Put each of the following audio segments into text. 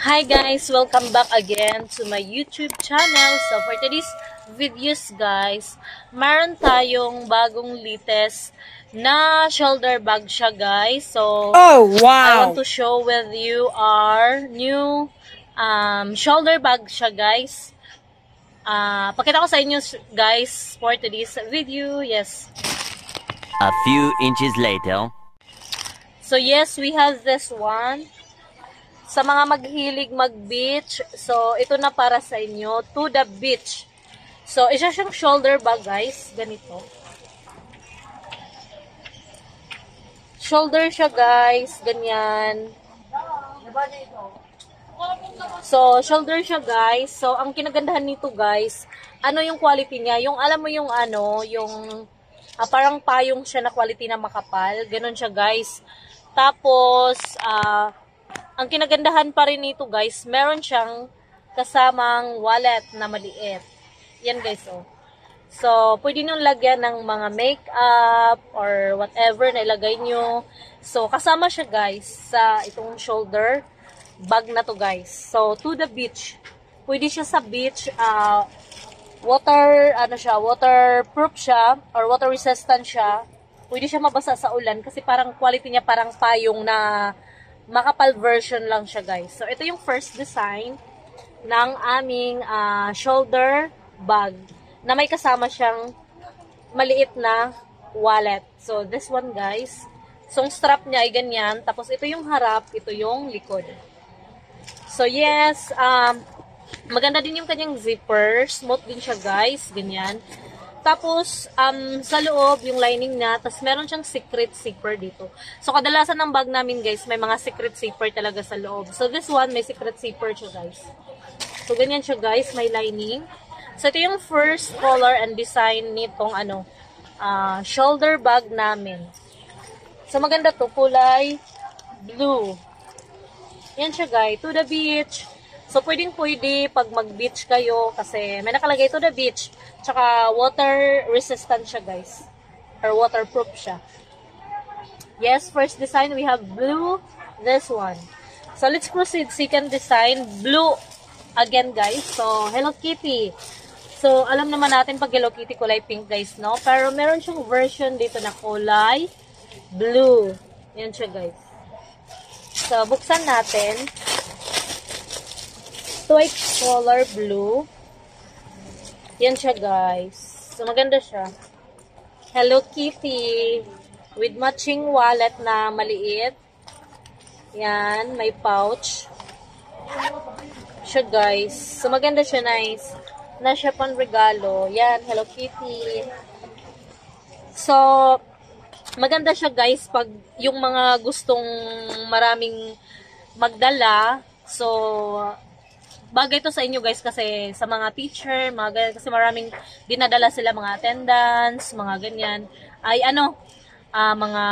Hi guys! Welcome back again to my YouTube channel. So for today's videos guys, meron tayong bagong latest na shoulder bag siya guys. So I want to show with you our new shoulder bag siya guys. Pakita ko sa inyo guys for today's video. Yes. A few inches later. So yes, we have this one. Sa mga maghilig mag-beach, so ito na para sa inyo, to the beach. So, isa siyang shoulder bag guys, ganito. Shoulder siya guys, ganyan. So, shoulder siya guys. So, ang kinagandahan nito guys, ano yung quality niya? Yung alam mo yung ano, yung parang payong siya na quality na makapal. Ganon siya guys. Tapos, ang kinagandahan pa rin nito guys, meron siyang kasamang wallet na maliit. Yan guys, oh. So, pwede nyo lagyan ng mga makeup or whatever na ilagay nyo. So, kasama siya guys sa itong shoulder bag na to guys. So, to the beach. Pwede siya sa beach, waterproof siya or water resistant siya. Pwede siya mabasa sa ulan kasi parang quality niya parang payong na makapal version lang siya guys. So, ito yung first design ng aming shoulder bag na may kasama siyang maliit na wallet. So, this one guys. So, ang strap niya ay ganyan. Tapos, ito yung harap, ito yung likod. So, yes. Maganda din yung kanyang zipper. Smooth din siya guys. Ganyan. Tapos, sa loob, yung lining niya, tapos meron siyang secret zipper dito. So, kadalasan ng bag namin, guys, may mga secret zipper talaga sa loob. So, this one, may secret zipper siya, guys. So, ganyan siya, guys, may lining. So, ito yung first color and design nitong, shoulder bag namin. So, maganda to, kulay blue. Yan siya, guys, to the beach. So, pwede pag mag-beach kayo kasi may nakalagay to the beach. Tsaka, water resistant siya, guys. Or waterproof siya. Yes, first design, we have blue. This one. So, let's proceed. Second design, blue again, guys. So, Hello Kitty. So, alam naman natin pag Hello Kitty, kulay pink, guys, no? Pero, meron siyang version dito na kulay blue. Yan siya, guys. So, buksan natin. White color blue. Yan siya guys. So maganda siya. Hello Kitty with matching wallet na maliit. Yan, may pouch. Siya guys. So maganda siya, nice. Na siya pang regalo. Yan, Hello Kitty. So maganda siya guys pag yung mga gustong maraming magdala. So bagay to sa inyo guys kasi sa mga teacher, kasi maraming dinadala sila mga attendance, mga ganyan. Ay mga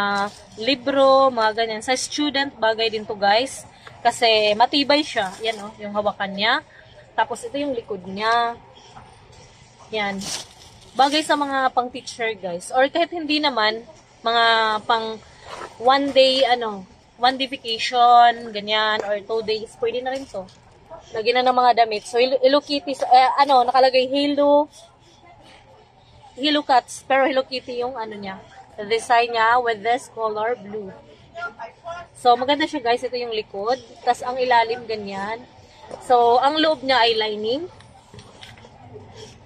libro, mga ganyan. Sa student, bagay din to guys. Kasi matibay siya. Yan yung hawakan niya. Tapos ito yung likod niya. Yan. Bagay sa mga pang teacher guys. Or kahit hindi naman, mga pang one day vacation, ganyan, or 2 days, pwede na rin to. Lagyan na ng mga damit. So, Hello Kitty, nakalagay Hello Cats. Pero Hello Kitty yung niya. The design niya with this color blue. So, maganda siya guys. Ito yung likod. Tapos, ang ilalim ganyan. So, ang loob niya ay lining.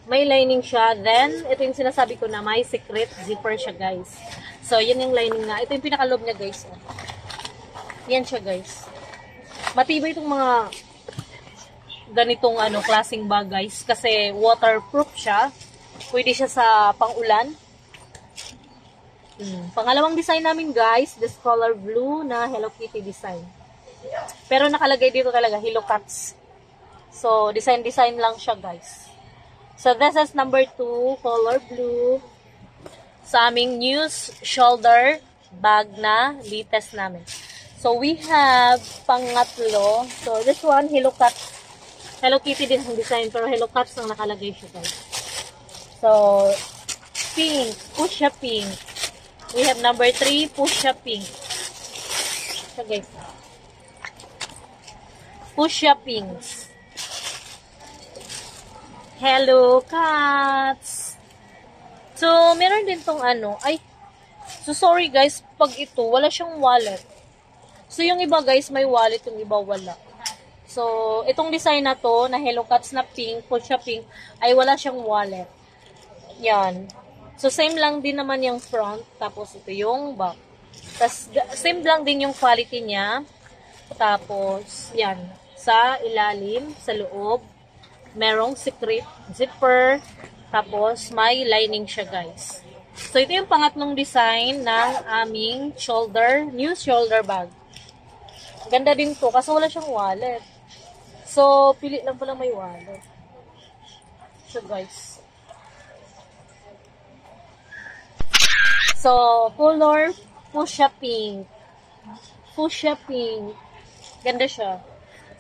May lining siya. Then, ito yung sinasabi ko na may secret zipper siya guys. So, yan yung lining na. Ito yung pinakaloob niya guys. Yan siya guys. Matibay itong mga ganitong klaseng bag guys kasi waterproof siya. Pwede siya sa pang-ulan. Pangalawang design namin guys, this color blue na Hello Kitty design. Pero nakalagay dito talaga Hello Cats. So design lang siya guys. So this is number 2, color blue sa aming new shoulder bag na latest namin. So we have pangatlo. So this one Hello Cats. Hello Kitty din ang design, pero Hello Cats ang nakalagay siya guys. So, pink, fuchsia pink. We have number 3, fuchsia pink. So guys. Fuchsia pinks. Hello, cats! So, meron din tong ano. Ay, so sorry guys, pag ito, wala siyang wallet. So, yung iba guys, may wallet, yung iba wala. So, itong design na to, na Hello Cats na pink, Fuchsia pink, ay wala siyang wallet. Yan. So, same lang din naman yung front, tapos ito yung back. Tapos, same lang din yung quality niya. Tapos, yan. Sa ilalim, sa loob, merong secret zipper. Tapos, may lining siya, guys. So, ito yung pangatlong design ng aming new shoulder bag. Ganda din to, kasi wala siyang wallet. So, pili lang pala may wallet. So, guys. So, color, fuchsia pink. Fuchsia pink. Ganda siya.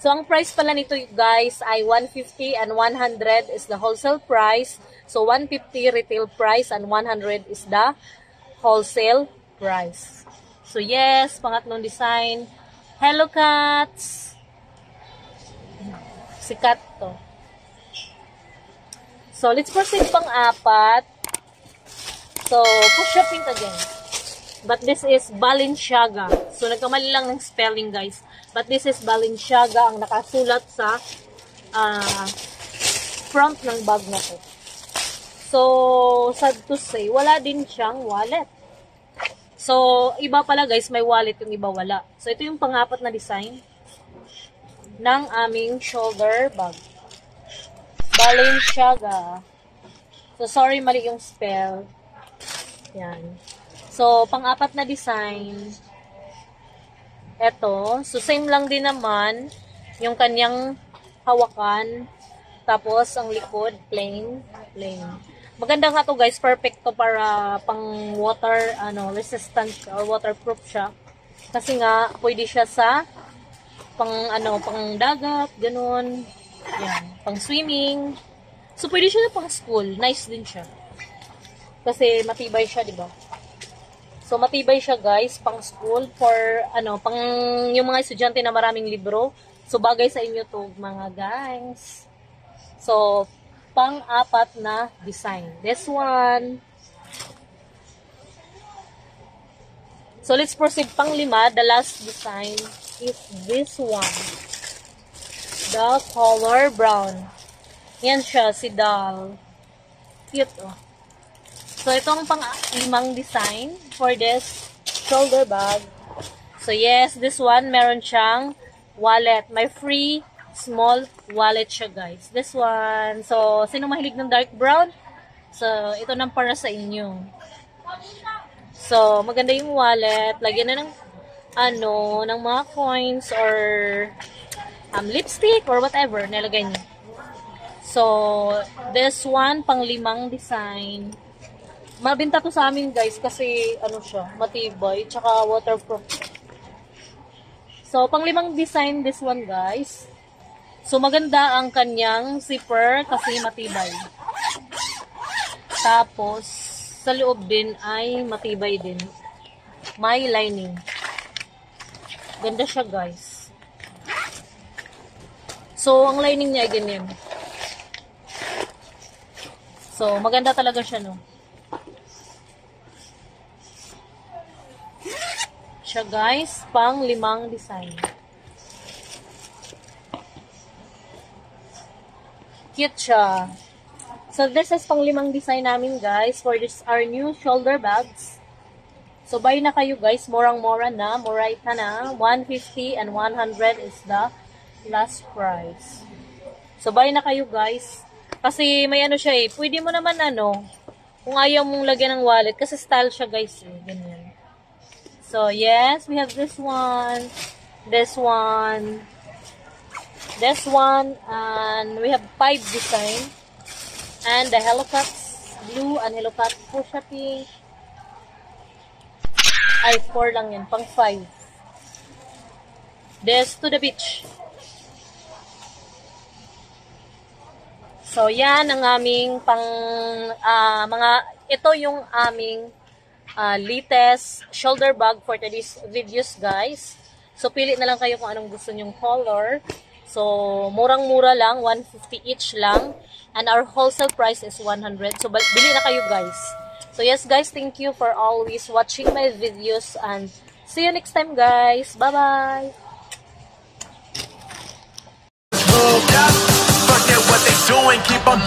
So, ang price pala nito, guys, ay 150 and 100 is the wholesale price. So, 150 retail price and 100 is the wholesale price. So, yes, pangatlong design. Hello, cats! Sikat to. So, let's proceed pang-apat. So, fuchsia pink again. But this is Balenciaga. So, nagkamali lang ng spelling, guys. But this is Balenciaga ang nakasulat sa front ng bag na to. So, sad to say, wala din siyang wallet. So, iba pala guys, may wallet, yung iba wala. So, ito yung pang-apat na design ng aming shoulder bag. Balenciaga. So, sorry, mali yung spell. Yan. So, pang-apat na design. Eto. So, same lang din naman yung kanyang hawakan. Tapos, ang likod, plain. Maganda nga to guys. Perfect to para pang water, resistant or waterproof siya. Kasi nga, pwede siya sa pang dagat, ganun. Yan. Pang swimming. So, pwede siya pang school. Nice din siya. Kasi matibay siya, di ba? So, matibay siya, guys, pang school for, pang yung mga estudyante na maraming libro. So, bagay sa inyo to, mga guys. So, pang-apat na design. This one. So, let's proceed pang-lima. The last design is this one. The color brown. Yan siya, si Doll. Cute, oh. So, itong pang-limang design for this shoulder bag. So, yes, this one, meron siyang wallet. May free small wallet siya, guys. This one. So, sino mahilig ng dark brown? So, ito nang para sa inyo. So, maganda yung wallet. Lagyan na ng, ng mga coins or lipstick or whatever. Nilagay niyo. So, this one, pang-limang design. Mabinta to sa amin, guys, kasi, siya, matibay, tsaka waterproof. So, pang-limang design, this one, guys. So, maganda ang kanyang zipper kasi matibay. Tapos, sa loob din ay matibay din. May lining. Ganda siya, guys. So, ang lining niya ay ganyan. So, maganda talaga siya, no? Siya, guys, pang-limang design. Cute siya. So, this is pang-limang design namin, guys, for this our new shoulder bags. So, buy na kayo, guys. Murang-mura na. Muraita na. 150 and 100 is the last price. So, buy na kayo, guys. Kasi may siya eh. Pwede mo naman kung ayaw mong lagyan ng wallet. Kasi style siya, guys. Eh. Ganyan. So, yes, we have this one, this one, this one, and we have 5 design. And the Hello Cats blue and Hello Cats fuchsia pink. Ay, 4 lang yan, pang 5. This to the beach. So, yan ang aming ito yung aming latest shoulder bag for today's videos, guys. So, pili na lang kayo kung anong gusto nyong color. So, murang-mura lang, 150 each lang. And our wholesale price is 100. So, bili na kayo guys. So, yes guys, thank you for always watching my videos. And see you next time guys. Bye-bye! Forget what they doing, keep on.